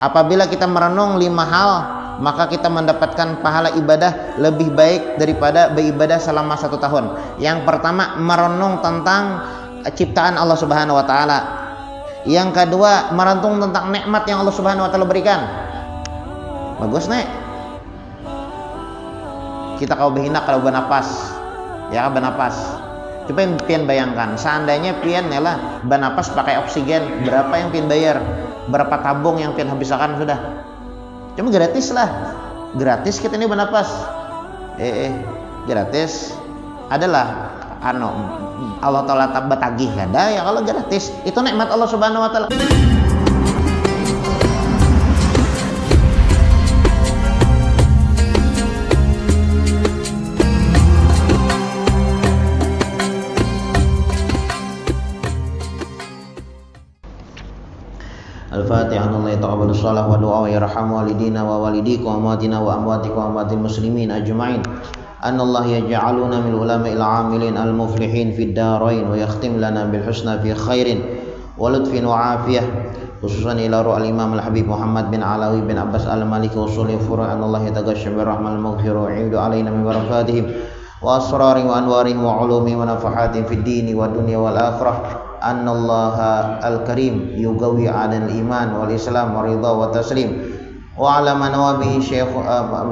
Apabila kita merenung 5 hal, maka kita mendapatkan pahala ibadah lebih baik daripada beribadah selama 1 tahun. Yang pertama, merenung tentang ciptaan Allah Subhanahu wa taala. Yang kedua, merenung tentang nikmat yang Allah Subhanahu wa taala berikan. Bagus, Nek. Kita kau behina kalau bernapas. Ya, bernapas. Coba yang pian bayangkan, seandainya pian lah bernapas pakai oksigen, berapa yang pian bayar? Berapa tabung yang pian habiskan sudah? Cuma gratis lah. Gratis kita ini bernapas. Gratis adalah Allah Ta'ala batagih ada ya kalau gratis. Itu nikmat Allah Subhanahu wa taala. Al-Fatihah. Allah yataqabbalu shalah wa du'a wa yarhamu walidina wa walidikum wa amatina wa amwatikum wa amatil muslimin ajma'in. Anallah yaj'aluna min ulama'il 'amilin al-muflihin fid darain wa yakhtim lana bil husna fi khairin wa lutfin wa afiyah. Khususan ila ruh al-Imam al-Habib Muhammad bin Alawi bin Abbas al-Maliki wa usuli furu' anallah yataghashsha bir rahmal maghfiru wa yu'idu alaina min barakatihim wa asrarihim wa anwarihim wa ulumihim wa nafahatihim fid dini wa dunya wal akhirah. Annallaha al-karim yugawi 'ala al-iman wal islam wa ridha wa taslim wa 'ala manawabi syekh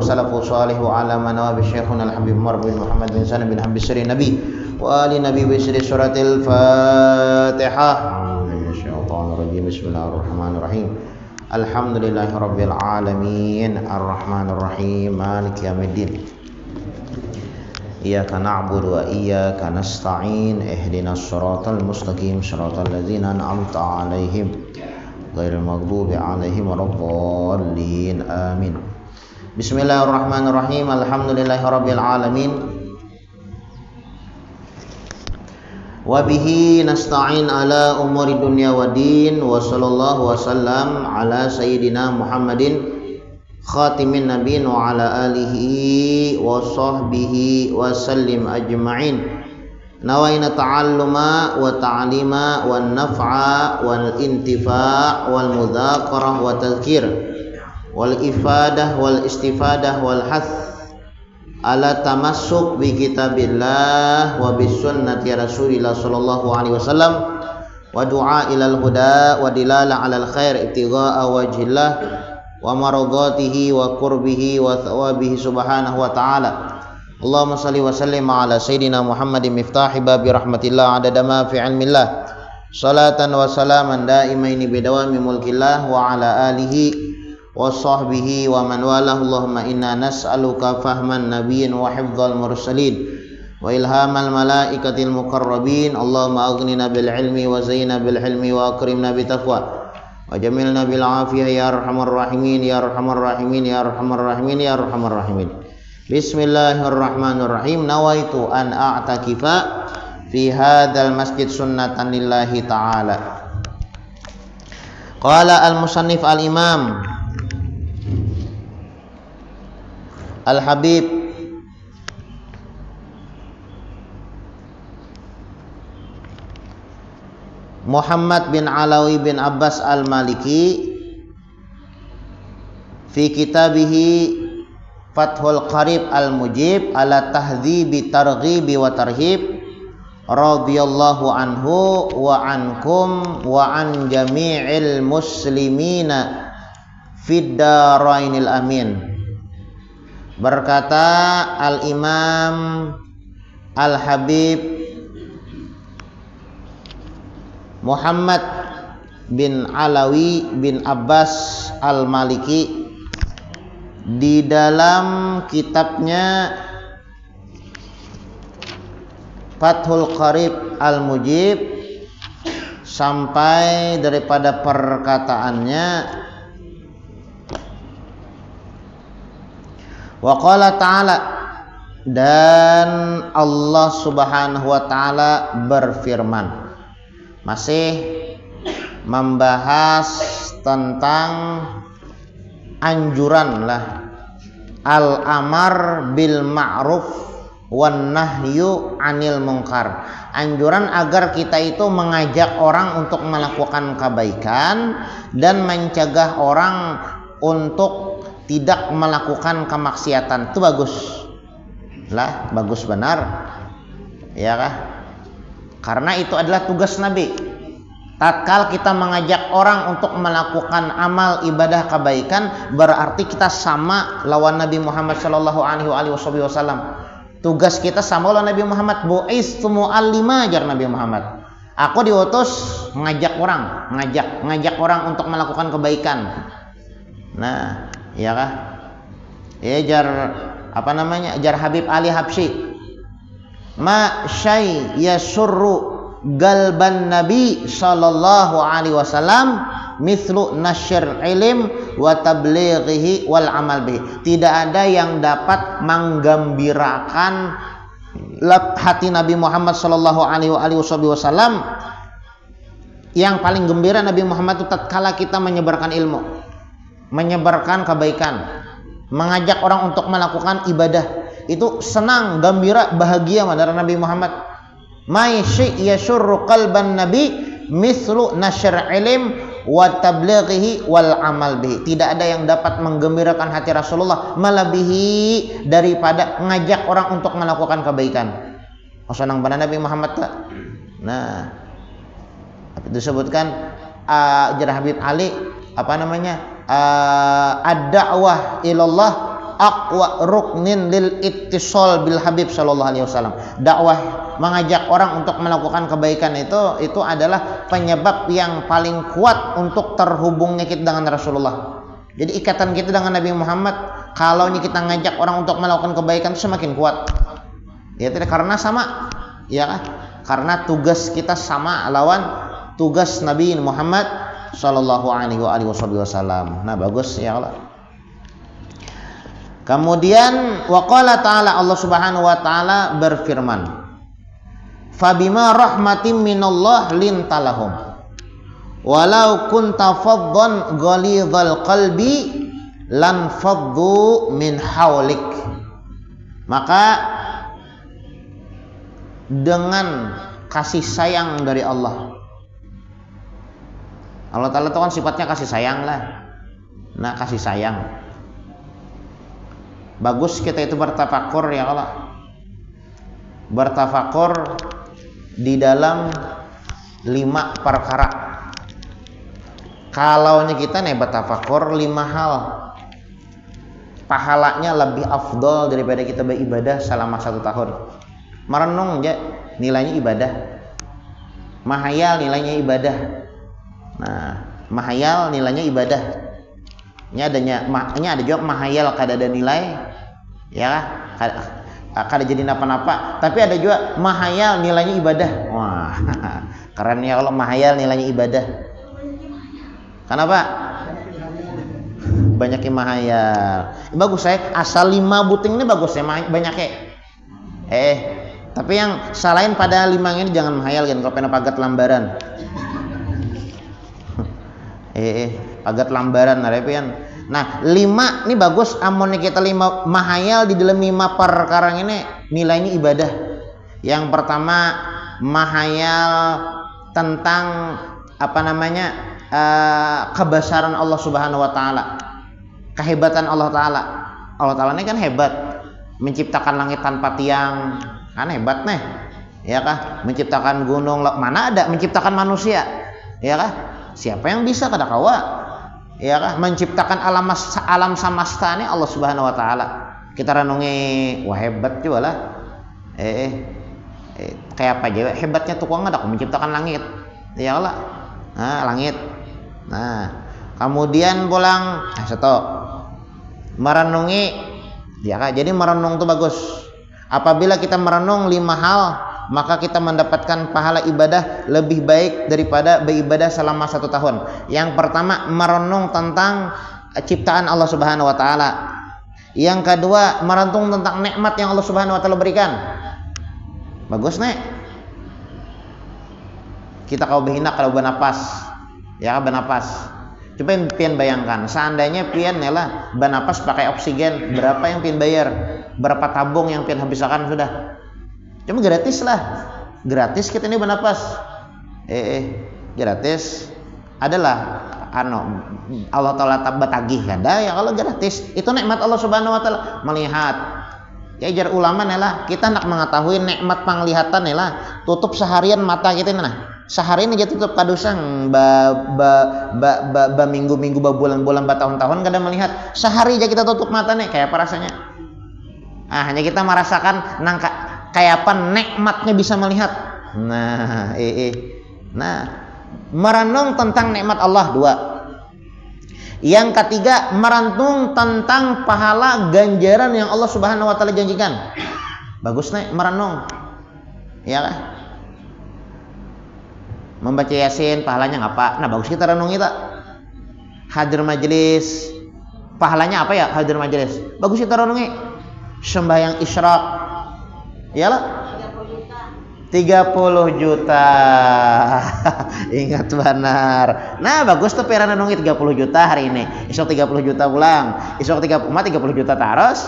salafu salih wa 'ala manawabi syekhuna al-habib Umar bin Muhammad bin Salim bin Habib Sri Nabi wa ali Nabi bi sri suratil Fatihah. Syaitanir bismillahirrahmanirrahim. Alhamdulillahirabbil alamin arrahmanir rahim maliki yaumiddin. Iyyaka na'budu wa iyyaka nasta'in ihdinas siratal mustaqim siratal ladzina an'amta 'alaihim ghairil maghdubi 'alaihim waladdallin amin. Bismillahirrahmanirrahim. Alhamdulillahirabbil alamin. Wa bihi nasta'in ala umuri dunya waddin wa sallallahu wasallam ala sayyidina Muhammadin khatimin nabiyyin wa ala alihi wa sahbihi wa sallim ajma'in. Nawaina ta'alluma wa ta'lima wa naf'a wal intifa' wal mudzakarah wa tadhkir wal ifadah wal istifadah wal hath ala tamassuk bi kitabillah wa bis sunnati rasulillah sallallahu alaihi wasallam wa du'a ilal huda wa dilala alal khair ibtigha'a wajhillah wa maradatihi wa qurbihi wa thawabihi subhanahu wa ta'ala. Allahumma salli wa sallim ala sayyidina Muhammadin miftahi babi rahmatillah adada ma fi ilmillah salatan wa salaman daimaini bidawami mulkillah wa ala alihi wa sahbihi wa man walah. Allahumma inna nas'aluka fahman nabiyyin wa hifdzal mursalin wa ilhamal malaikatil muqarrabin. Allahumma aghnina bil ilmi wa zayyina bil hilmi wa akrimna bit taqwa wa jamilna bil afiyah ya arhamar rahimin ya arhamar rahimin ya arhamar rahimin ya arhamar rahimin. Bismillahirrahmanirrahim. Nawaitu an a'takifa fi hadzal masjid sunnatan lillahi ta'ala. Qala al-musannif al-imam al-habib Muhammad bin Alawi bin Abbas al-Maliki fi kitabihi Fathul Qarib al-Mujib ala tahdhibi targhibi wa tarhib radhiyallahu anhu wa ankum wa an jami'il muslimina fid darainil amin. Berkata al-Imam al-Habib Muhammad bin Alawi bin Abbas al-Maliki di dalam kitabnya Fathul Qarib al-Mujib sampai daripada perkataannya wa qala ta'ala, dan Allah Subhanahu wa taala berfirman, masih membahas tentang anjuran lah al-amar bil ma'ruf wan nahyu 'anil munkar. Anjuran agar kita itu mengajak orang untuk melakukan kebaikan dan mencegah orang untuk tidak melakukan kemaksiatan. Itu bagus. Lah, bagus benar. Ya kah? Karena itu adalah tugas Nabi. Tatkala kita mengajak orang untuk melakukan amal ibadah kebaikan, berarti kita sama lawan Nabi Muhammad sallallahu alaihi wasallam. Tugas kita sama lawan Nabi Muhammad. Bu'istu mu'allima, ajar Nabi Muhammad. Aku diutus mengajak orang untuk melakukan kebaikan. Nah, iya kah? Ya jar jar Habib Ali Habsyi. Ma syai yasurru galban Nabi sallallahu alaihi wasallam mithlu nasyr ilm wa tablighihi wal amal bihi. Tidak ada yang dapat menggembirakan hati Nabi Muhammad sallallahu alaihi wasallam. Yang paling gembira Nabi Muhammad itu tatkala kita menyebarkan ilmu, menyebarkan kebaikan, mengajak orang untuk melakukan ibadah. Itu senang, gembira, bahagia dari Nabi Muhammad. May syai' yasurru qalban nabi mithlu nasyr ilm wa tablighihi wal amal bihi. Tidak ada yang dapat menggembirakan hati Rasulullah melebihi daripada mengajak orang untuk melakukan kebaikan. Senang pada Nabi Muhammad tak? Nah, disebutkan jar Habib Ali ad-da'wah ilallah aqwa ruknin lil ittisal bil Habib sallallahu alaihi wasallam. Dakwah, mengajak orang untuk melakukan kebaikan itu adalah penyebab yang paling kuat untuk terhubungnya kita dengan Rasulullah. Jadi ikatan kita dengan Nabi Muhammad, kalau kita ngajak orang untuk melakukan kebaikan semakin kuat. Ya tidak, karena sama, ya kan? Karena tugas kita sama lawan tugas Nabi Muhammad sallallahu alaihi wasallam. Nah, bagus ya Allah. Kemudian waqala ta'ala, Allah Subhanahu wa taala berfirman, fabima rahmatin minallah lintalahum walau kunta faddan ghalidhal qalbi lan faddu min haulik. Maka dengan kasih sayang dari Allah Ta'ala itu kan sifatnya kasih sayang lah. Nah, kasih sayang, bagus kita itu bertafakur ya Allah, bertafakur di dalam 5 perkara. Kalau kita nih bertafakur 5 hal, pahalanya lebih afdol daripada kita beribadah selama 1 tahun. Merenung aja nilainya ibadah, mahayal nilainya ibadah. Nah, mahayal nilainya ibadah. Ini ada juga mahayal kada ada nilai, ya kada jadi napa-napa. Tapi ada juga mahayal nilainya ibadah. Wah, keren ya kalau mahayal nilainya ibadah. Kenapa? Banyak yang mahayal. Bagus saya, asal 5 buting ini bagus ya, banyak ya. Tapi yang salahin pada 5 ini jangan mahayal kan, kalau pena pagat lambaran. Pagat lambaran narepian. Nah, 5 ini bagus, amun kita 5 mahayal di dalam 5 perkara ini nilainya ibadah. Yang pertama, mahayal tentang kebesaran Allah Subhanahu wa taala. Kehebatan Allah taala. Allah taala ini kan hebat. Menciptakan langit tanpa tiang, kan hebat nih. Ya kah? Menciptakan gunung, mana ada menciptakan manusia? Ya kah? Siapa yang bisa kada kawa? Ya kah? Menciptakan alam samasta ini Allah Subhanahu wa taala. Kita renungi, wah hebat juga lah. Kayak apa aja hebatnya tukang ada menciptakan langit. Ya Allah. Nah, langit. Nah, kemudian pulang merenungi, ya kah? Jadi merenung itu bagus. Apabila kita merenung 5 hal, maka kita mendapatkan pahala ibadah lebih baik daripada beribadah selama 1 tahun. Yang pertama, merenung tentang ciptaan Allah Subhanahu wa taala. Yang kedua, merenung tentang nikmat yang Allah Subhanahu wa taala berikan. Bagus nih. Kita kau berhina kalau bernapas. Ya, bernapas. Coba pian bayangkan, seandainya pian lah bernapas pakai oksigen, berapa yang pian bayar? Berapa tabung yang pian habiskan sudah? Cuma gratis lah, gratis kita ini bernapas. Gratis adalah Allah Ta'ala batagih kada ya kalau gratis itu nikmat Allah Subhanahu Wa Ta'ala melihat. Ya jar ulama lah kita nak mengetahui nikmat penglihatan lah tutup seharian mata kita nah sehari ini aja tutup kadusang minggu-minggu bulan-bulan tahun-tahun kada melihat sehari aja kita tutup mata nih kayak apa rasanya hanya kita merasakan nangka kayak apa nikmatnya bisa melihat nah merenung tentang nikmat Allah 2. Yang ketiga, merenung tentang pahala ganjaran yang Allah Subhanahu Wa Ta'ala janjikan. Bagus nih merenung, ya kan? Membaca Yasin pahalanya ngapa? Nah bagus kita renungi tak. Hadir majelis pahalanya apa ya hadir majelis? Bagus kita renungi. Sembahyang isyraq, iyalah. 30 juta ingat benar. Nah bagus tuh pera nungi 30 juta hari ini esok 30 juta pulang esok 30 juta terus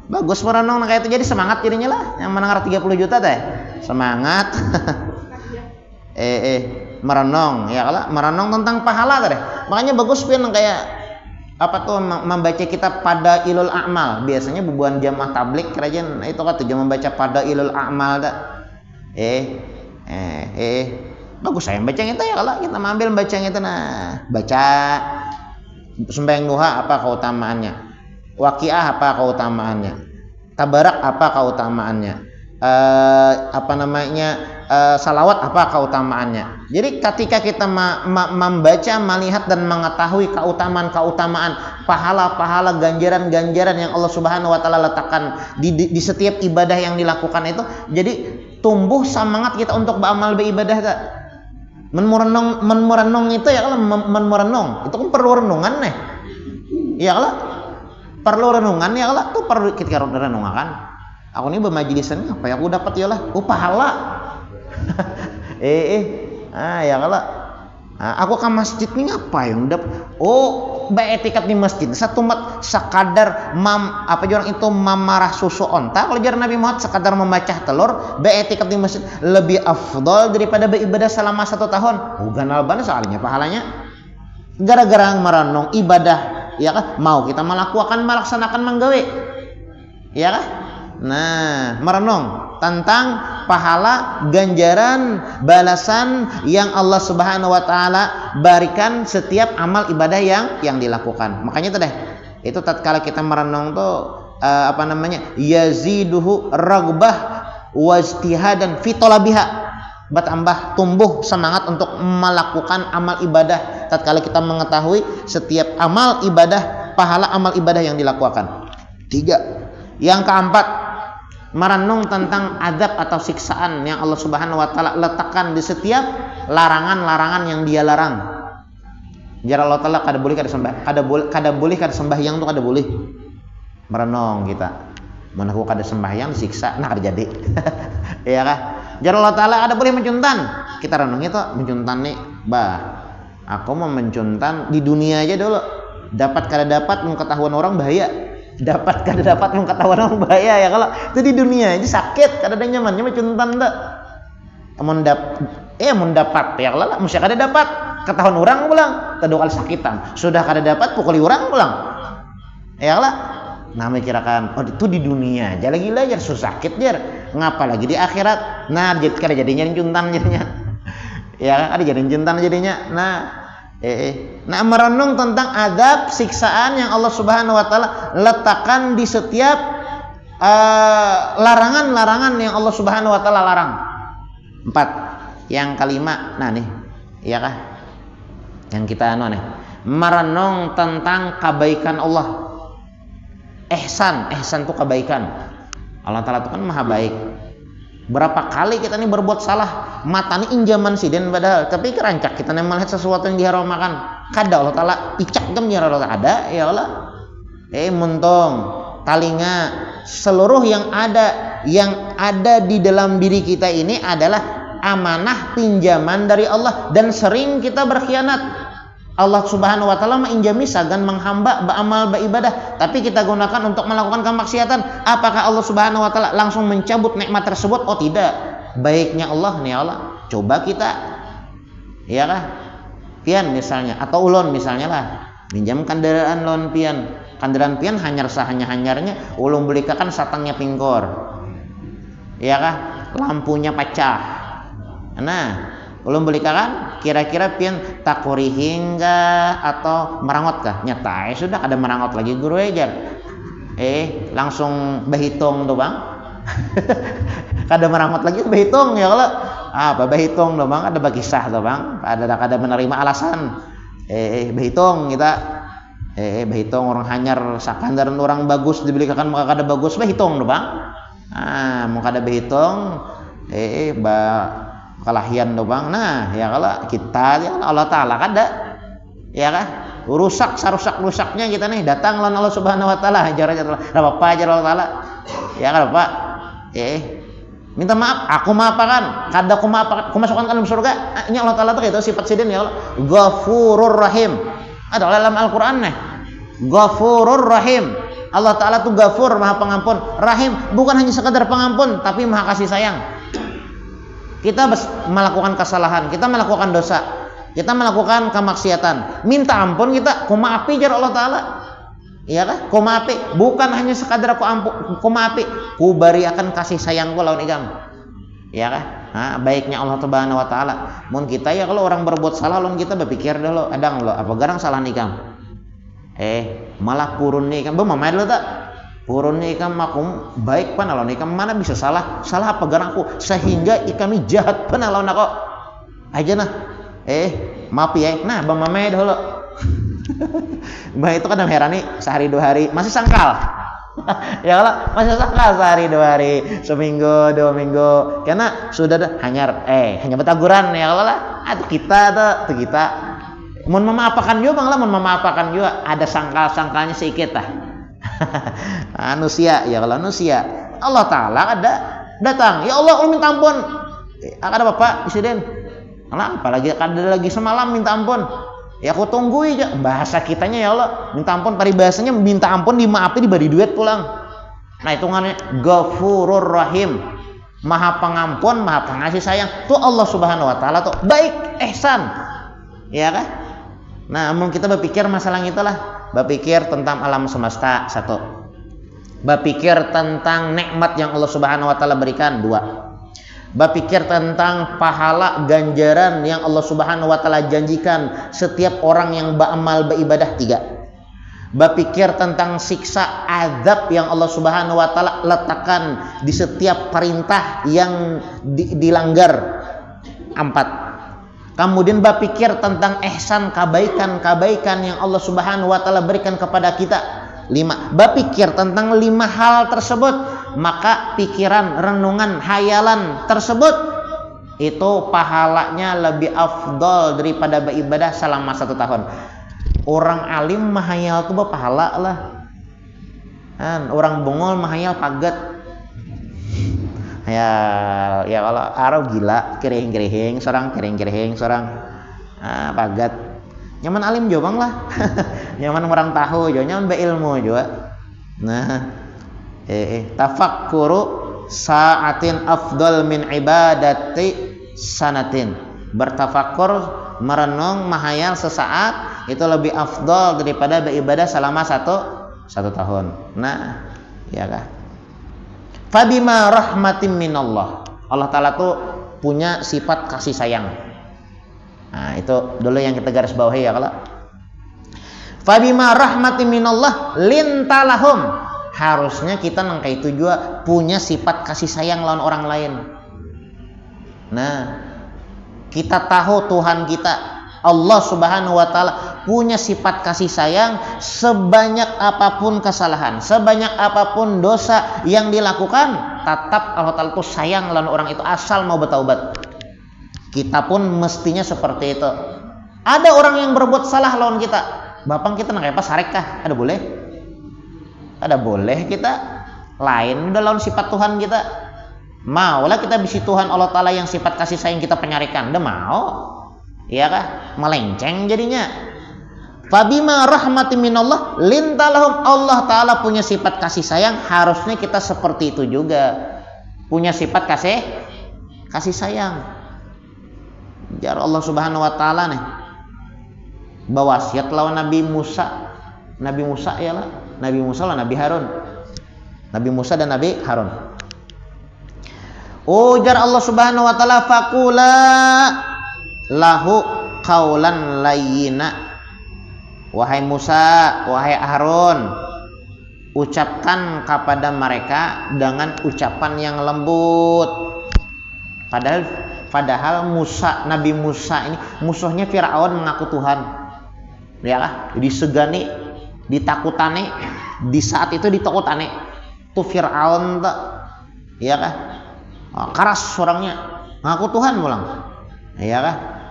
bagus merenung kayak itu jadi semangat jadinya lah yang mendengar 30 juta teh semangat merenung ya kalau merenung tentang pahala teh makanya bagus pin kayak apa tuh membaca kitab pada ilul a'mal biasanya bubuan jamaah tablik kerajaan itu kan tujuan membaca pada ilul a'mal dah bagus saya baca itu ya kalau kita ambil baca itu nah baca sembahyang duha apa keutamaannya waqiah apa keutamaannya tabarak apa keutamaannya salawat apa keutamaannya. Jadi ketika kita membaca, melihat dan mengetahui keutamaan pahala-pahala ganjaran-ganjaran yang Allah Subhanahu Wa Ta'ala letakkan di setiap ibadah yang dilakukan itu, jadi tumbuh semangat kita untuk beramal beribadah tak? Merenung itu ya kalau merenung itu kan perlu renungan nih. Ya kalau perlu renungan ya kalau tuh perlu kita renungan. Aku ini bermajlisan apa ya aku dapat ya lah, pahala. Ya kalau aku ke masjid nih ngapain dapat? Etikat di masjid satu mat sekadar orang itu mamarah susu onta. Kalau jar Nabi Muhammad sekadar memecah telur, etikat di masjid lebih afdol daripada beribadah selama 1 tahun. Ganal banget soalnya pahalanya. Gara-gara merenung ibadah, ya kan? Mau kita melaksanakan menggawe, ya kan? Nah, merenung tentang pahala ganjaran balasan yang Allah Subhanahu Wa Ta'ala berikan setiap amal ibadah yang dilakukan. Makanya itu deh. Itu tatkala kita merenung tuh yaziduhu ragbah wajtihadan fi talabiha. Bertambah tumbuh semangat untuk melakukan amal ibadah tatkala kita mengetahui setiap amal ibadah pahala amal ibadah yang dilakukan. 3. Yang keempat, merenung tentang azab atau siksaan yang Allah Subhanahu Wa Ta'ala letakkan di setiap larangan-larangan yang Dia larang. Jar Allah Ta'ala kada boleh kada sembahyang tuh kada boleh. Merenung kita. Mun aku kada sembahyang disiksa nah kada jadi. Iya kah? Jar Allah Ta'ala kada boleh mencuntan. Kita renung itu mencuntan nih, aku mau mencuntan di dunia aja dulu. Dapat kada dapat mengetahuan orang bahaya. Dapat kada dapat mengetahuan orang bahaya ya kalau itu di dunia aja sakit kada ada nyamannya mencuntan tak mun dapat ya kalau mesti kada dapat ketahuan orang pulang tadu kali sakitan sudah kada dapat pukuli orang pulang ya kalau namanya kirakan itu di dunia aja lagi jar susah sakit jar ngapa lagi di akhirat nah kada jadinya mencuntan jadinya ya ada jadi mencuntan jadinya Nah merenung tentang azab siksaan yang Allah Subhanahu Wa Ta'ala letakkan di setiap larangan-larangan yang Allah Subhanahu Wa Ta'ala larang. 4. Yang kelima, nah nih, iya kah? Yang kita nih, merenung tentang kebaikan Allah. Ihsan itu kebaikan. Allah Ta'ala itu kan maha baik. Berapa kali kita ini berbuat salah, mata ini injaman siden padahal, tapi kerancak kita nih melihat sesuatu yang diharamkan. Kada Allah Ta'ala icak gem ya Allah ada ya Allah. Muntung, talinga, seluruh yang ada di dalam diri kita ini adalah amanah pinjaman dari Allah dan sering kita berkhianat. Allah Subhanahu wa taala menginjami sagan menghamba beramal beribadah, tapi kita gunakan untuk melakukan kemaksiatan, apakah Allah Subhanahu wa taala langsung mencabut nikmat tersebut? Oh tidak. Baiknya Allah nih Allah, coba kita ya kah? Pian misalnya atau ulun misalnya lah, minjam kendaraan lon pian. Kendaraan pian hanyar sahanya-hanyarnya ulun belikan satangnya pingkor. Ya kah? Lampunya pecah. Nah, ulun belikan kira-kira pian takuri hingga atau merangot kah? Nyata sudah ada merangot lagi guru aja. Langsung berhitung tuh bang. Kada merangot lagi berhitung ya kalau apa berhitung tuh bang, ada bakisah tuh bang, ada menerima alasan. Berhitung kita berhitung orang hanyar sakandaran orang bagus dibelikan maka kada bagus berhitung tuh bang. Mau kada berhitung kalahian tuh bang. Nah ya kalau kita ya Allah Ta'ala kada ya kah rusak rusaknya kita nih datang lan Allah Subhanahu wa taala hajar apa ajar Allah Ta'ala ya kan Pak minta maaf aku maafakan kada aku maafakan aku masukkan ke dalam surga. Ini Allah Ta'ala tuh itu sifat sidin ya Allah Ghafurur Rahim, ada dalam Al-Qur'an nih Ghafurur Rahim. Allah Ta'ala tuh Ghafur, maha pengampun, Rahim bukan hanya sekadar pengampun tapi maha kasih sayang. Kita melakukan kesalahan, kita melakukan dosa, kita melakukan kemaksiatan, minta ampun kita, ku maafi jar Allah Ta'ala. Iya kah? Ku maafi, bukan hanya sekadar ku maafi, ku bari akan kasih sayangku lawan ikam. Iya kah? Nah, baiknya Allah Subhanahu wa taala. Mun kita ya kalau orang berbuat salah lawan kita berpikir dulu, adang lo apa garang salah nikam. Malah purun nih ikam, mamai dulu tak? Purun nih ikam aku baik pan lawan ikam, mana bisa salah apa garang aku sehingga ikami jahat pan lawan aku. Aja nah. Maaf ya. Nah, bang mamai dulu. Mbak itu kadang heran nih, sehari 2 hari masih sangkal. Ya kalau masih sangkal sehari 2 hari, seminggu 2 minggu, karena sudah hanya betaguran ya kalau lah. Atau kita tuh kita mau memaafkan juga bang lah, mau memaafkan juga ada sangkalnya sedikit lah. Manusia ya kalau manusia Allah Ta'ala ada datang ya Allah minta ampun. Ada bapak insiden. Kenapa apalagi ada lagi semalam minta ampun. Ya aku tunggu aja bahasa kitanya ya Allah minta ampun, paribasanya minta ampun dimaafi diberi duit pulang. Nah hitungannya Ghafurur Rahim, maha pengampun maha pengasih sayang tuh Allah Subhanahu wa taala tuh baik ihsan ya kan. Nah namun kita berpikir masalah itulah, berpikir tentang alam semesta 1, berpikir tentang nikmat yang Allah Subhanahu wa taala berikan 2, berpikir tentang pahala ganjaran yang Allah Subhanahu wa taala janjikan setiap orang yang beramal beribadah 3, berpikir tentang siksa azab yang Allah Subhanahu wa taala letakkan di setiap perintah yang dilanggar 4, kemudian berpikir tentang ihsan kebaikan yang Allah Subhanahu wa taala berikan kepada kita 5, berpikir tentang 5 hal tersebut, maka pikiran, renungan, hayalan tersebut itu pahalanya lebih afdol daripada beribadah selama 1 tahun. Orang alim mahayal tuh berpahala lah. Orang bungol mahayal paget. Ya kalau Arab gila, kering-kering, seorang paget. Nyaman alim juga bang lah. Nyaman orang tahu juga, nyaman berilmu juga. Nah, tafakkuru sa'atin afdal min ibadati sanatin. Bertafakkur, merenung, mahayal sesaat itu lebih afdal daripada beribadah selama satu tahun. Nah, ya kah? Fabima rahmatin minallah. Allah Ta'ala tuh punya sifat kasih sayang. Nah, itu dulu yang kita garis bawahi ya kalau. Fabima rahmatin minallah lintalahum. Harusnya kita nangka itu juga punya sifat kasih sayang lawan orang lain. Nah, kita tahu Tuhan kita Allah Subhanahu wa taala punya sifat kasih sayang, sebanyak apapun kesalahan, sebanyak apapun dosa yang dilakukan, tetap Allah Ta'ala itu sayang lawan orang itu asal mau bertaubat. Kita pun mestinya seperti itu. Ada orang yang berbuat salah lawan kita, bapang kita nang apa sarekah? Ada boleh? Ada boleh kita lain udah lawan sifat Tuhan kita. Maulah kita bisi Tuhan Allah Ta'ala yang sifat kasih sayang kita penyarikan. Udah mau? Iya kah? Melenceng jadinya. Fabima rahmatin minallah lintalahum. Allah Ta'ala punya sifat kasih sayang, harusnya kita seperti itu juga. Punya sifat kasih sayang. Jar Allah Subhanahu wa Ta'ala nih bawasiat lawan Nabi Musa. Nabi Musa ialah Nabi Musa lah Nabi Harun. Nabi Musa dan Nabi Harun. Ujar Allah Subhanahu wa Ta'ala, faqula lahu qaulan layyina. Wahai Musa, wahai Harun, ucapkan kepada mereka dengan ucapan yang lembut. Padahal Musa, Nabi Musa ini musuhnya Firaun mengaku Tuhan. Ya lah, disegani, ditakutane, di saat itu ditakutane. Tuh Firaun tak, ya kah? Keras orangnya, ngaku Tuhan pulang. Ya kah?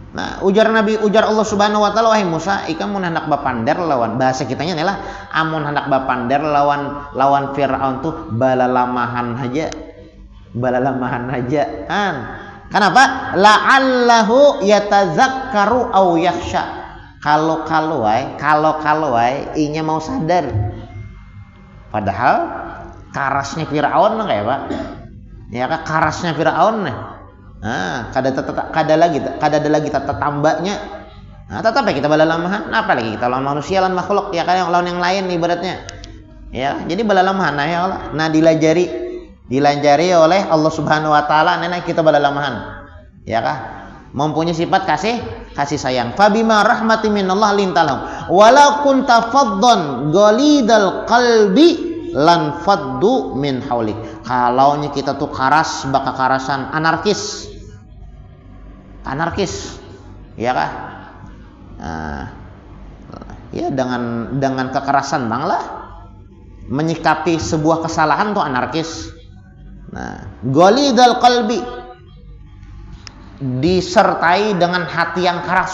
Nah, ujar Allah Subhanahu wa Ta'ala, wahai Musa, ikan mun hendak bapander lawan, bahasa kitanya adalah amun hendak bapander lawan Firaun tuh balalamahan aja. Kenapa? La'allahu yatazakkaru aw yakhsha. Kalau inya mau sadar. Padahal karasnya Firaun kayak Pak. Ya kan karasnya Firaun nih. Kada ada lagi tambahnya. Nah, tetap kita balalamahan, apalagi kita lawan manusia lan makhluk ya kan, yang lawan yang lain ibaratnya. Ya, jadi balalamahan ya Allah. Nah, dilanjari oleh Allah Subhanahu wa Ta'ala nenek kita balalamahan. Ya kah? Mempunyai sifat kasih sayang. Fabima rahmatin minallah lintalahum. Walau kunta faddan ghalidal qalbi lan faddu min haulik. Kalau kita tuh keras, baka karasan anarkis, ya kah? Ya dengan kekerasan bang lah menyikapi sebuah kesalahan tuh anarkis. Nah, ghalidal qalbi disertai dengan hati yang keras,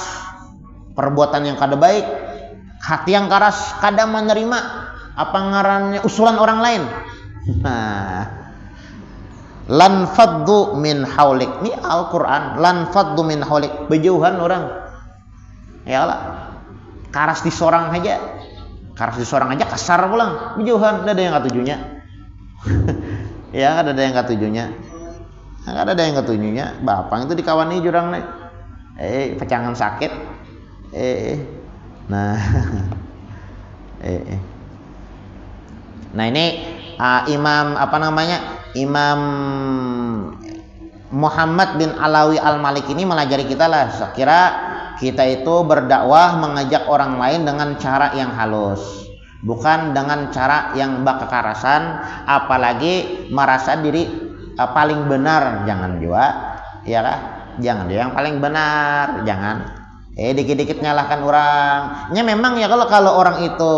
perbuatan yang kada baik, hati yang keras, kada menerima apa ngarannya usulan orang lain. Nah, lan faddu min haulik, ini Al-Quran, lan faddu min haulik, berjauhan orang ya lah, keras di seorang aja kasar pulang, berjauhan, ada yang katujunya. Ya ada yang katujunya, bapang itu dikawani jurang nih, pecangan sakit, nah, nah ini Imam Muhammad bin Alawi Al-Malik ini melajari kita lah, sekira kita itu berdakwah mengajak orang lain dengan cara yang halus, bukan dengan cara yang kekerasan, apalagi merasa diri paling benar, jangan juga, ya kah? Jangan juga yang paling benar, jangan. Dikit-dikit nyalahkan orang. Ya memang ya kalau orang itu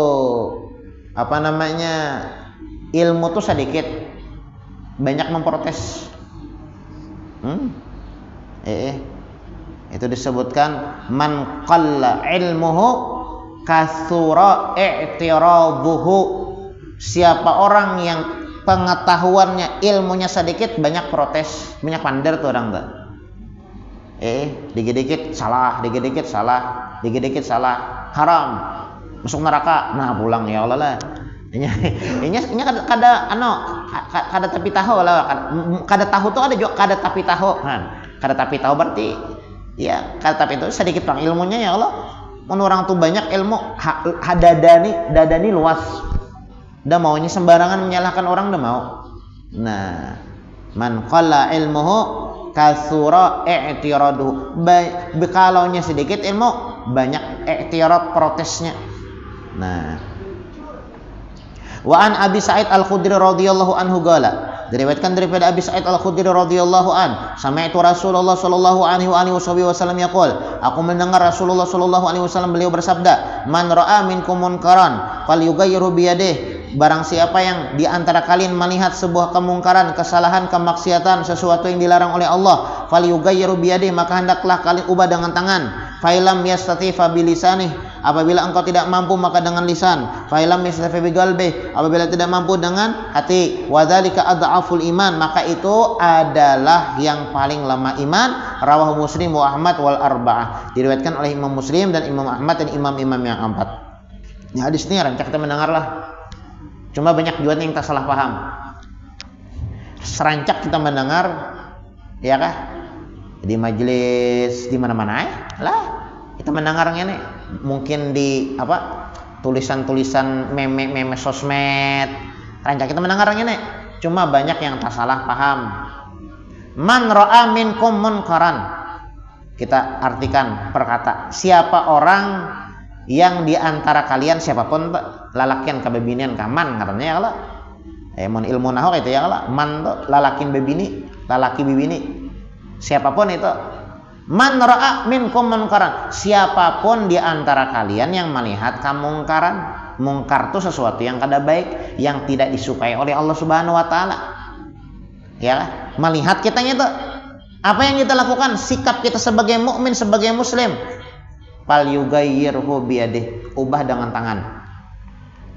ilmu tuh sedikit, banyak memprotes. Itu disebutkan man qalla ilmuhu katsura i'tiraduhu. Siapa orang yang pengetahuannya, ilmunya sedikit, banyak protes, banyak pander tuh orang tuh. Dikit-dikit salah, haram, masuk neraka. Nah pulang ya Allah lah. Ini kada tapi tahu lah. Kada tahu tuh ada juga kada tapi tahu. Kada tapi tahu berarti ya kada tapi itu sedikit bang ilmunya ya Allah. Mun orang tuh banyak ilmu, dadani luas. Dah maunya sembarangan menyalahkan orang dah mau. Nah, man qalla ilmuhu katsura i'tiraduhu. Kalaunya sedikit ilmu, banyak i'tirad, protesnya. Nah, wa an Abi Sa'id Al-Khudri radhiyallahu anhu qala, diriwayatkan daripada Abi Sa'id Al-Khudri radhiyallahu an, sami'tu Rasulullah sallallahu alaihi wasallam yaqul, aku mendengar Rasulullah sallallahu alaihi wasallam beliau bersabda, man ra'a minkum munkaran falyughayyirhu biyadihi. Barang siapa yang di antara kalian melihat sebuah kemungkaran, kesalahan, kemaksiatan, sesuatu yang dilarang oleh Allah, falyughayyirhu biyadihi, maka hendaklah kalian ubah dengan tangan. Failam yastati fa bilisanih, apabila engkau tidak mampu maka dengan lisan. Failam yastati bi qalbi, apabila tidak mampu dengan hati. Wadzalika adhaful iman, maka itu adalah yang paling lemah iman. rawahu Muslim wa Ahmad wal arba'ah. Diriwayatkan oleh Imam Muslim dan Imam Ahmad dan imam-imam yang empat. Ini hadis ini rancak kita mendengarlah. Cuma banyak juga yang tak salah paham. Serancak kita mendengar, ya kah? Di majelis di mana-mana lah. Kita mendengarnya nih. Mungkin di tulisan-tulisan meme sosmed. Rancak kita mendengarnya nih. Cuma banyak yang tak salah paham. Man ra'a minkum munkaran. Kita artikan perkata. Siapa orang yang di antara kalian siapapun lalakian kabebinian kaman katanya ya Allah. Mun ilmu nahwu itu ya Allah. Man tuh lalakin bebini, lalaki bibini. Siapapun itu. Man ra'a minkum munkaran. Siapapun di antara kalian yang melihat kemungkaran. Mungkar itu sesuatu yang kada baik, yang tidak disukai oleh Allah Subhanahu wa taala. Ya, melihat kitanya itu apa yang kita lakukan, sikap kita sebagai mukmin, sebagai muslim. Fal yughayyirhu biyadih, ubah dengan tangan.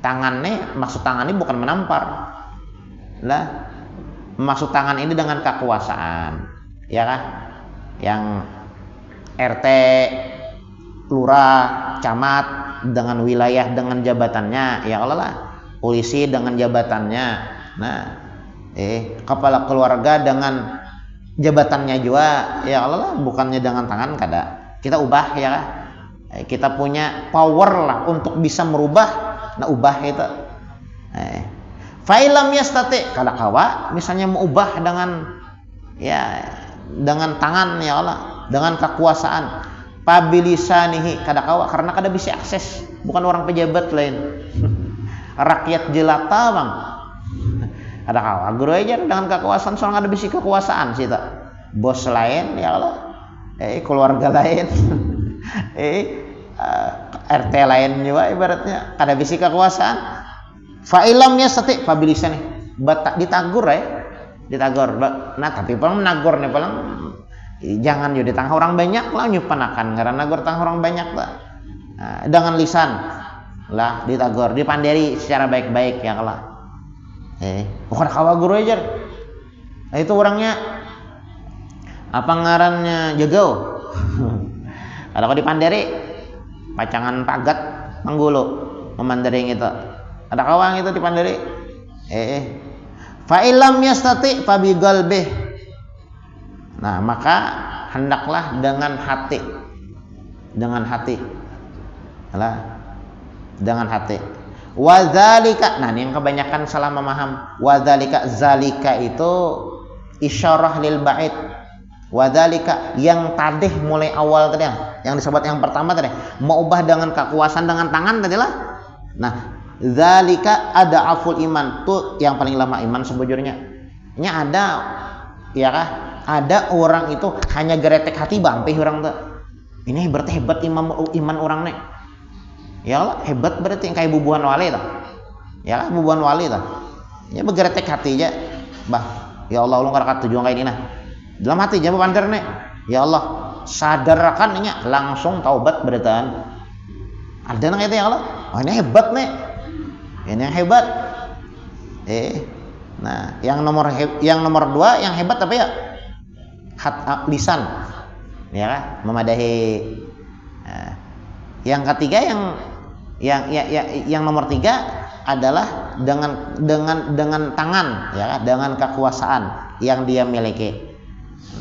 Tangannya, maksud tangan ini bukan menampar. Lah, maksud tangan ini dengan kekuasaan. Ya kan? Yang RT, lurah, camat dengan wilayah dengan jabatannya, ya Allah lah. Polisi dengan jabatannya. Nah, kepala keluarga dengan jabatannya juga, ya Allah lah, bukannya dengan tangan kada. Kita ubah ya kan? Kita punya power lah untuk bisa merubah. Nah, ubah itu. Fa'ilam yastati, kada kawa misalnya mau ubah dengan tangan ya Allah, dengan kekuasaan. Pabilisanihi, kada kawa karena kada bisa akses, bukan orang pejabat lain. Rakyat jelata bang. Ada kawa guru aja dengan kekuasaan, soalnya ada bisi kekuasaan sih tak. Bos lain ya Allah, keluarga lain, RT lain juga ibaratnya ada bisi kekuasaan. Fa'ilamnya seti pabilisan nih, batak ditagur ditagur. Nah tapi paling menagur nih paling jangan yo di tengah orang banyak lah nyupanakan karena nagur tengah orang banyak lah. Dengan lisan lah ditagur, dipanderi secara baik-baik ya Allah. Bukan kawa guru aja. Itu orangnya apa ngarannya jagau. Kalau kau dipanderi pacangan pagat menggulu memandering itu. Ada kawang itu dipanderi. Fa'ilam yastati fabi galbih. Nah, maka hendaklah dengan hati. Dengan hati. Alah. Dengan hati. Wadzalika, nah ini yang kebanyakan salah memaham. Wadzalika, zalika itu isyarah lil ba'id. Wadzalika yang tadih mulai awal tadi yang disebut yang pertama tadi, mau ubah dengan kekuasaan dengan tangan tadi lah. Nah, zalika ada aful iman tuh yang paling lama iman sebujurnya. Ini ada ya kah? Ada orang itu hanya geretek hati bampeh orang tuh. Ini hebat iman orang nih. Ya Allah, hebat berarti yang kayak bubuhan wali tuh. Ya lah, bubuhan wali tuh. Ya bergeretek hati aja. Bah, ya Allah ulun kada tujuan kayak ini nah. Dalam hati aja bebanter nih. Ya Allah, sadarkan ini langsung taubat beritaan. Ada nang itu ya Allah. Oh, ini hebat nih. Ini yang hebat. Nah, yang nomor 2 yang hebat apa ya? Lisan. Ya kan? Memadahi. Nah, yang ketiga yang nomor 3 adalah dengan tangan ya kan? Dengan kekuasaan yang dia miliki.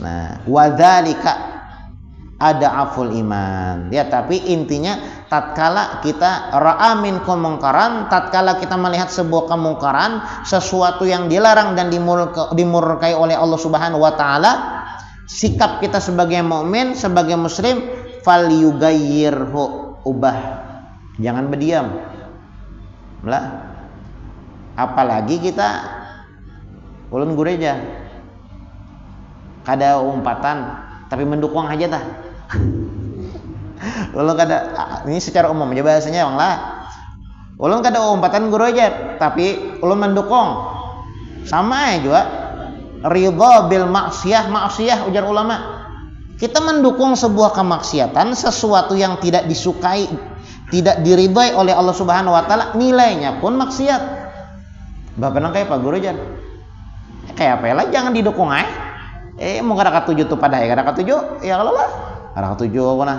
Nah, wadzalika ada aful iman. Ya, tapi intinya tatkala kita ra'a minkum mungkaran, tatkala kita melihat sebuah kemungkaran, sesuatu yang dilarang dan dimurkai oleh Allah Subhanahu wa taala, sikap kita sebagai mukmin, sebagai muslim, falyughayyirhu, ubah. Jangan berdiam. Lah. Apalagi kita ulun gereja kada umpatan tapi mendukung aja tah. Ulun kada ini secara umum aja bahasanya bang lah. Ulun kada umpatan guru aja tapi ulun mendukung. Sama aja juga ridha bil maksiyah ujar ulama. Kita mendukung sebuah kemaksiatan, sesuatu yang tidak disukai, tidak diridhai oleh Allah Subhanahu wa taala, nilainya pun maksiat. Bapak nang kayak Pak Guru aja. Kayak apa lah jangan didukung Mau kada katuju tu pada kada katuju ya kalau lah kada katuju aku nah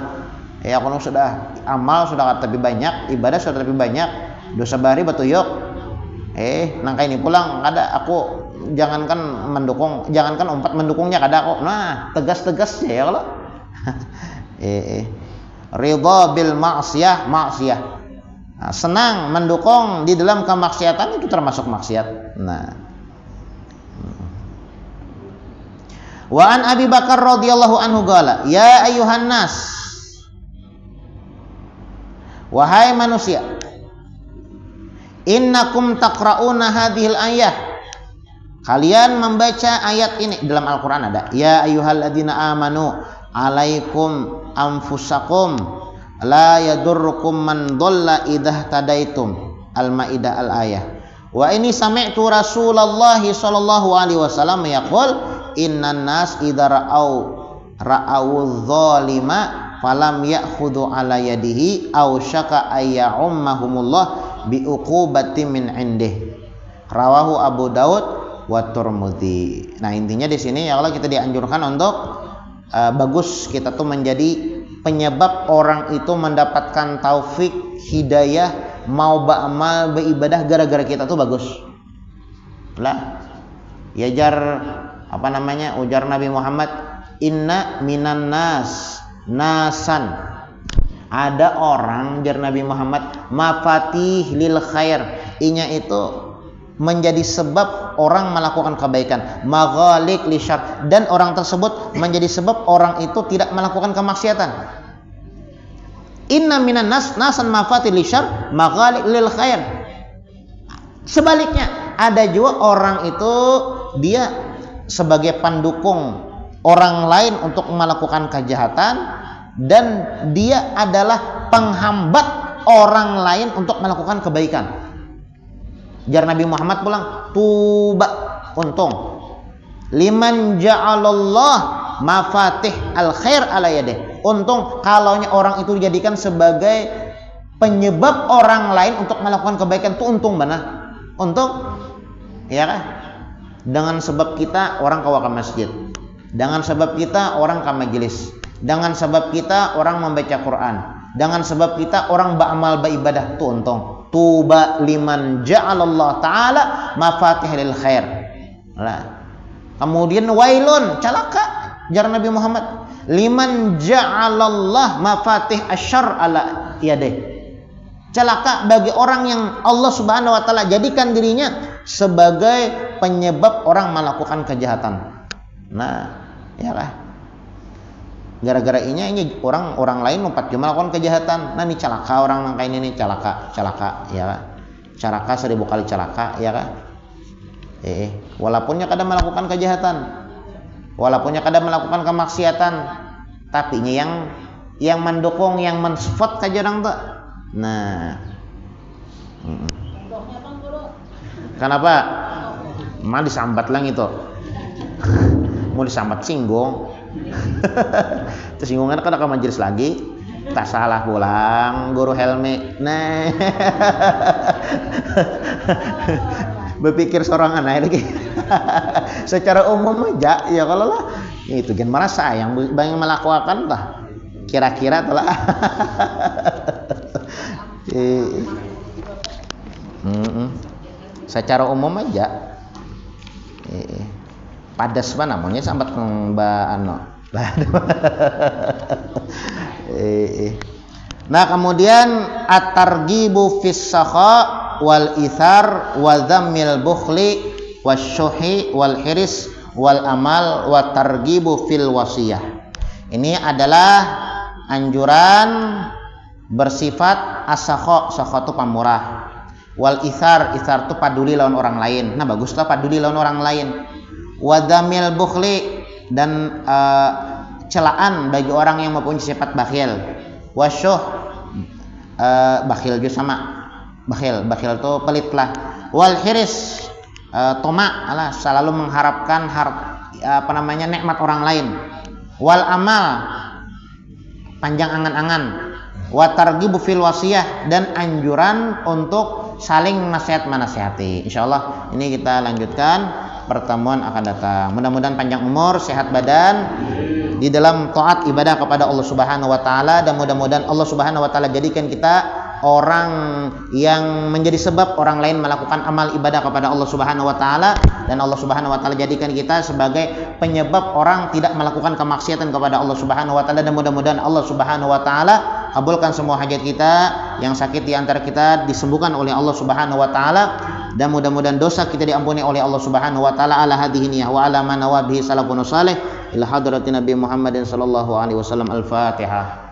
aku sudah amal sudah lebih banyak, ibadah sudah lebih banyak, dosa bari batuyuk nangka ini pulang kada aku jangankan umpat mendukungnya kada aku nah tegas ya kalau ridha bil ma'siyah nah, senang mendukung di dalam kemaksiatan itu termasuk maksiat. Nah wa an Abi Bakar radhiyallahu anhu qala ya ayyuhan nas wahai manusia innakum taqra'una hadhil ayah kalian membaca ayat ini dalam Al-Qur'an ada ya ayyuhalladzina amanu alaikum anfusakum la yadurrukum man dhalla idza tadaitum Al-Maidah al-ayah wa ini sami'tu Rasulullah sallallahu alaihi wasallam yaqul innan nas idza ra'au dzalima falam ya'khudhu ala yadihi aw syaka ayyummahumullah bi uqubati min indih rawahu Abu Daud wa Tirmidzi. Nah intinya di sini ya Allah kita dianjurkan untuk bagus kita tuh menjadi penyebab orang itu mendapatkan taufik hidayah mau beramal beribadah gara-gara kita tuh bagus lah ya jar ujar Nabi Muhammad inna minan nasan ada orang jar Nabi Muhammad mafatih lil khair inya itu menjadi sebab orang melakukan kebaikan maghalik li syarr dan orang tersebut menjadi sebab orang itu tidak melakukan kemaksiatan. Inna minan nasan mafatih li syarr maghalik lil khair sebaliknya ada juga orang itu dia sebagai pendukung orang lain untuk melakukan kejahatan dan dia adalah penghambat orang lain untuk melakukan kebaikan. Jar Nabi Muhammad pulang tuba untung liman ja'alallah mafatih al khair ala yadih untung kalau orang itu dijadikan sebagai penyebab orang lain untuk melakukan kebaikan itu untung mana untung ya kan. Dengan sebab kita orang kawa ke masjid, dengan sebab kita orang ke majelis, dengan sebab kita orang membaca Quran, dengan sebab kita orang beramal beribadah itu untung. Tuba liman ja'alallah ta'ala mafatih lil khair. Nah, kemudian wailun celaka jar Nabi Muhammad liman ja'alallah mafatih asyarr ala yadih. Celaka bagi orang yang Allah Subhanahu wa taala jadikan dirinya sebagai penyebab orang melakukan kejahatan. Nah, ya lah. Gara-gara ini orang lain lompat melakukan kejahatan. Nah, ini celaka orang nangka ini celaka, ya kan. Celaka 1000 kali celaka, ya kan. Walaupunnya kadang melakukan kejahatan. Walaupunnya kadang melakukan kemaksiatan, tapi yang mendukung, yang mensupport kaja orang tuh. Nah, kenapa? Mah disambat lang itu. Mau disambat singgung. Tersinggungan kan akan majelis lagi. Tak salah pulang guru Helmi. Nah. Berpikir seorang anak lagi. Secara umum aja ya kalau lah itu kan merasa yang banyak melakukan lah. Kira-kira telah. Secara umum aja padas apa namanya sambat Mbak Ano. Nah kemudian at-targhibu fis sakha wal ithar wa dhammil bukhli wasyuhi wal hiris wal amal wa targhibu fil wasiyah. Ini adalah anjuran bersifat as-sakha, sakha itu pamurah. Wal ithar itu paduli lawan orang lain. Nah baguslah paduli lawan orang lain. Wadamil bukhli dan celaan bagi orang yang mempunyai sifat bakhil. Wasyuh bakhil juga sama. Bakhil itu pelit lah. Wal hiris toma selalu mengharapkan nikmat orang lain. Wal amal panjang angan-angan. Wa targhibu fil wasiyah dan anjuran untuk saling nasihat menasihati. Insyaallah ini kita lanjutkan pertemuan akan datang. Mudah-mudahan panjang umur, sehat badan di dalam taat ibadah kepada Allah Subhanahu wa taala, dan mudah-mudahan Allah Subhanahu wa taala jadikan kita orang yang menjadi sebab orang lain melakukan amal ibadah kepada Allah Subhanahu wa taala, dan Allah Subhanahu wa taala jadikan kita sebagai penyebab orang tidak melakukan kemaksiatan kepada Allah Subhanahu wa taala, dan mudah-mudahan Allah Subhanahu wa taala kabulkan semua hajat kita, yang sakit di antara kita disembuhkan oleh Allah Subhanahu wa taala, dan mudah-mudahan dosa kita diampuni oleh Allah Subhanahu wa taala. Ala hadhihi niyah wa ala man nawabihi salafun salih ila hadratin Nabi Muhammadin sallallahu alaihi wasallam. Al-Fatihah.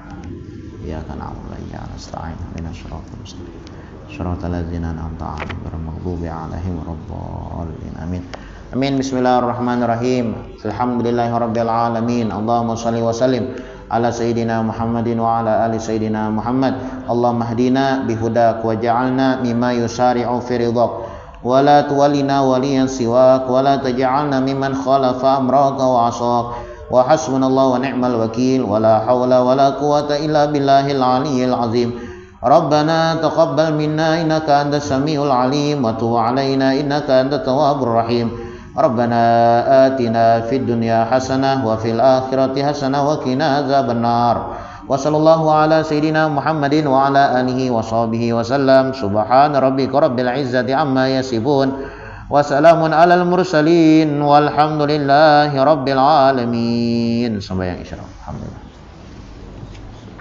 Ya kana ya nasta'in ihdinas siratal mustaqim siratal ladzina an'amta 'alaihim ghairil maghdubi 'alaihim waladdallin. Amin. Amin. Bismillahirrahmanirrahim. Alhamdulillahirabbil alamin. Allahumma shalli wa sallim ala sayyidina Muhammadin wa ala ali sayyidina Muhammad. Allahumma hdina bihudak waj'alna mimma yusari'u fi ridhak wa la tuwallina waliyan siwak wa la taj'alna mimman khalafa amraka wa 'asak. Wa hasbunallahu wa ni'mal wakil wa la hawla wa la quwwata illa billahil aliyyil azim. Rabbana taqabbal minna innaka antas samiul alim wa tub 'alaina innaka antat tawwabur rahim. Rabbana atina fid dunya hasanah wa fil akhirati hasanah wa qina adzabannar. Wa sallallahu ala sayyidina Muhammadin wa ala alihi wa sahbihi wa sallam. Subhana rabbika rabbil izzati amma yasifun. Wassalamun alal mursalin walhamdulillahi rabbil alamin. Sampai yang isya. Alhamdulillah.